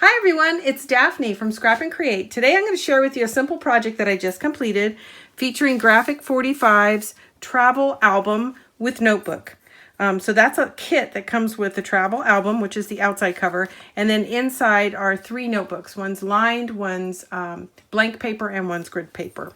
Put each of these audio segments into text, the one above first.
Hi everyone, it's Daphne from Scrap and Create. Today I'm going to share with you a simple project that I just completed featuring Graphic 45's travel album with notebook. So that's a kit that comes with the travel album, which is the outside cover, and then inside are 3 notebooks. One's lined, one's blank paper, and one's grid paper.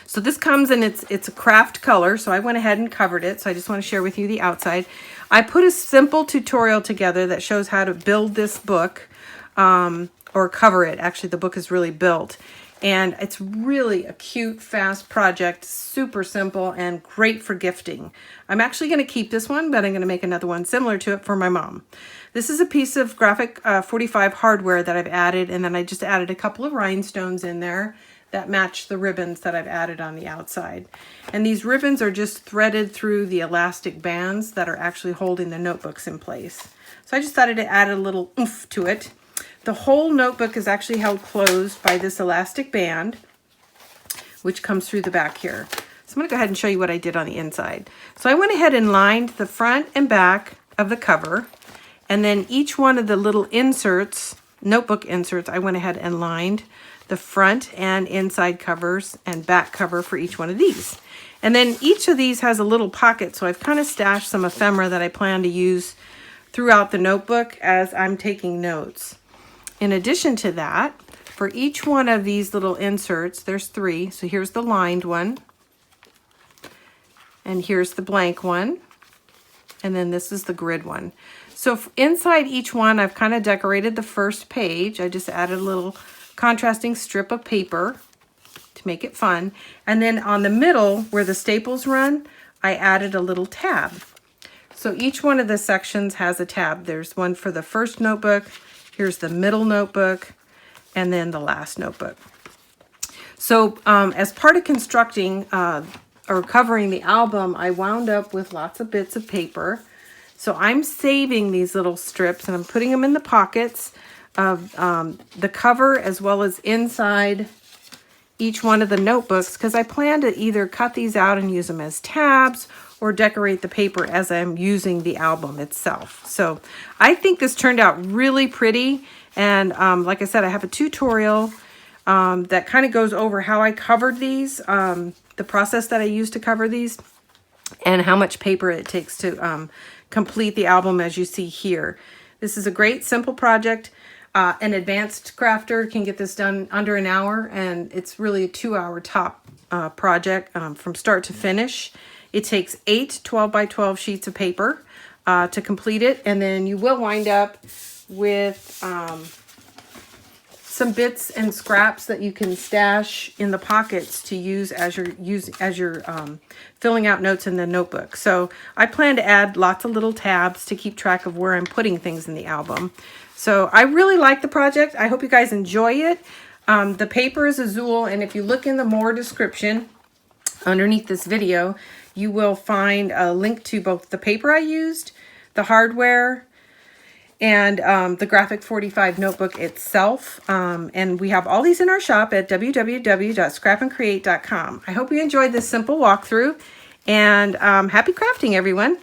So this comes in, it's a craft color, so I went ahead and covered it. So I just want to share with you the outside. I put a simple tutorial together that shows how to build this book, or cover it. Actually, the book is really built. And it's really a cute, fast project, super simple, and great for gifting. I'm actually going to keep this one, but I'm going to make another one similar to it for my mom. This is a piece of Graphic 45 hardware that I've added, and then I just added a couple of rhinestones in there that match the ribbons that I've added on the outside. And these ribbons are just threaded through the elastic bands that are actually holding the notebooks in place. So I just thought I'd add a little oomph to it. The whole notebook is actually held closed by this elastic band, which comes through the back here. So I'm going to go ahead and show you what I did on the inside. So I went ahead and lined the front and back of the cover, and then each one of the little inserts, notebook inserts, I went ahead and lined the front and inside covers and back cover for each one of these. And then each of these has a little pocket, so I've kind of stashed some ephemera that I plan to use throughout the notebook as I'm taking notes. In addition to that, for each one of these little inserts, there's 3. So here's the lined one, and here's the blank one, and then this is the grid one. So inside each one, I've kind of decorated the first page. I just added a little contrasting strip of paper to make it fun. And then on the middle, where the staples run, I added a little tab. So each one of the sections has a tab. There's one for the first notebook, here's the middle notebook, and then the last notebook. So as part of constructing or covering the album, I wound up with lots of bits of paper. So I'm saving these little strips and I'm putting them in the pockets of the cover as well as inside each one of the notebooks, because I plan to either cut these out and use them as tabs or decorate the paper as I'm using the album itself. So I think this turned out really pretty. And like I said, I have a tutorial that kind of goes over how I covered these, the process that I used to cover these, and how much paper it takes to complete the album as you see here. This is a great simple project. An advanced crafter can get this done under an hour, and it's really a 2-hour top project from start to finish. It takes 8 12 by 12 sheets of paper to complete it, and then you will wind up with some bits and scraps that you can stash in the pockets to use as you're filling out notes in the notebook. So I plan to add lots of little tabs to keep track of where I'm putting things in the album. So I really like the project. I hope you guys enjoy it. The paper is Azul, and if you look in the more description underneath this video, you will find a link to both the paper I used, the hardware, and the Graphic 45 notebook itself. And we have all these in our shop at www.scrapandcreate.com. I hope you enjoyed this simple walkthrough, and happy crafting, everyone.